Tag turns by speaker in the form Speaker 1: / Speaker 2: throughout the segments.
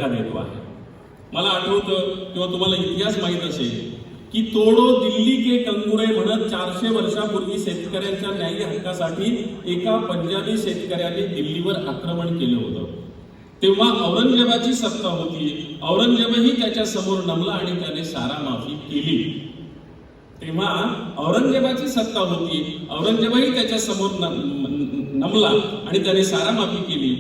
Speaker 1: देतो आहे। मला आठवतं किंवा तुम्हाला इतिहास माहित असेल की तोडो दिल्ली के कंगुरे म्हणत 400 वर्षापूर्वी शेतकऱ्यांच्या न्याय्य हक्कासाठी एका पंजाबी शेतकऱ्याने दिल्लीवर आक्रमण केलं होतं। तेव्हा औरंगजेबाची सत्ता होती, औरंगजेबही त्याच्या समोर नमला आणि त्याने सारा माफी केली। तेव्हा औरंगजेबाची सत्ता होती, औरंगजेबही त्याच्या समोर नमला आणि त्याने सारा माफी केली।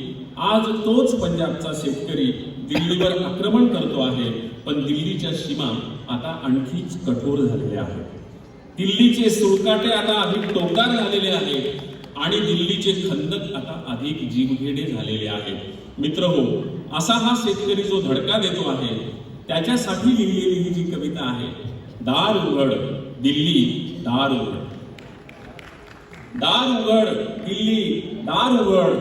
Speaker 1: आज तोच पंजाबचा शेतकरी दिल्लीवर आक्रमण करतो आहे, पण दिल्लीच्या सीमा आता आणखीच कठोर झालेल्या आहेत। दिल्लीचे सुळकाटे आता अधिक टोकार झालेले आहेत आणि दिल्लीचे खंदक आता अधिक जीवघेणे झालेले आहेत। मित्रहो, असा हा शेतकरी जो धडका देतो आहे त्याच्यासाठी लिहिलेली ही जी कविता आहे, दार उघड दिल्ली दार उघड, दार उघड दिल्ली दार उघड,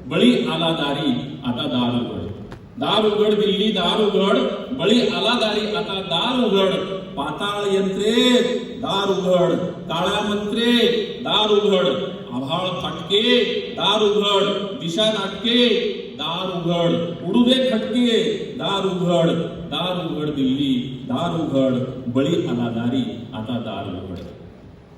Speaker 1: बळी आला दारी आता दार उघड, दार उघड दिल्ली दार उघड, बळी आला दारी आता दार उघड, पाताळ यंत्रे दार उघड, काळ्या मंत्रे दार उघड, आभाळ फाटके दार उघड, दिशा नाटके दार उघड, उडू दे खटके दार उघड, दार उघड दिल्ली दार उघड, बळी आला दारी आता दार उघड,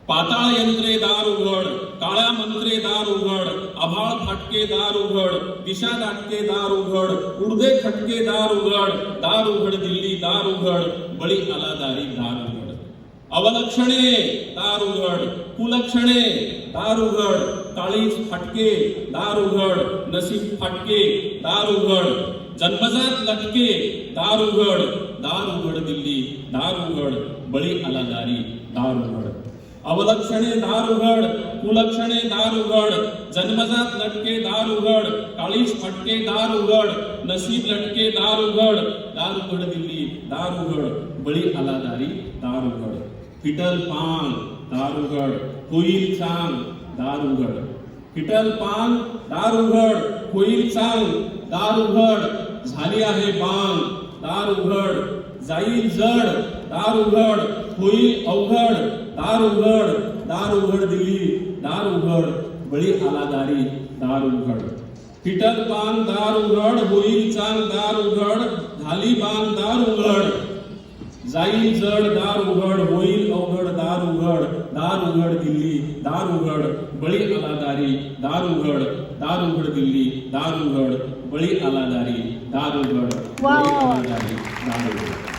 Speaker 1: पाताळ यंत्रे दार उघड, काळ्या मंत्रे दार उघड, आभाळ फाटके दार उघड, दिशा नाटके दार उघड, उडदे खटके दार उघड, दार उघड दिल्ली दार उघड, बळी आला दारी दार उघड, अवलक्षणे दार उघड, कुलक्षणे दार उघड, काळीज फाटके दार उघड, नसीब फाटके दार उघड, जन्मजात लटके दार उघड, दार उघड दिल्ली दार उघड, बळी आला दारी दार उघड, अवलक्षणे दार उघड, कुलक्षणे दार उघड, जन्मजात लटके दार उघड, काळीज फटके दार उघड, नसीब लटके दार उघड, दार उघड दिल्ली दार उघड, बळी आला दारी दार उघड, फिटल पान दार उघड, होईल सांग दार उघड, फिटल पान दार उघड, होईल सांग दार उघड, झाली आहे बांग दार उघड, जाईल जड दार उघड, होईल अवघड दार उघड, दार उघड दिल्ली दार उघड, बळी आला दारी दार उघड, फिटल पान दार उघड, होईल चांग दार उघड, झाली बांग दार उघड, जाईल जड दार उघड, होईल अवघड दार उघड, दार उघड दिल्ली दार उघड, बळी आला दारी दार उघड, दार उघड दिल्ली दार उघड, बळी आला दारी दार उघड, बळी आला दारी दार उघड।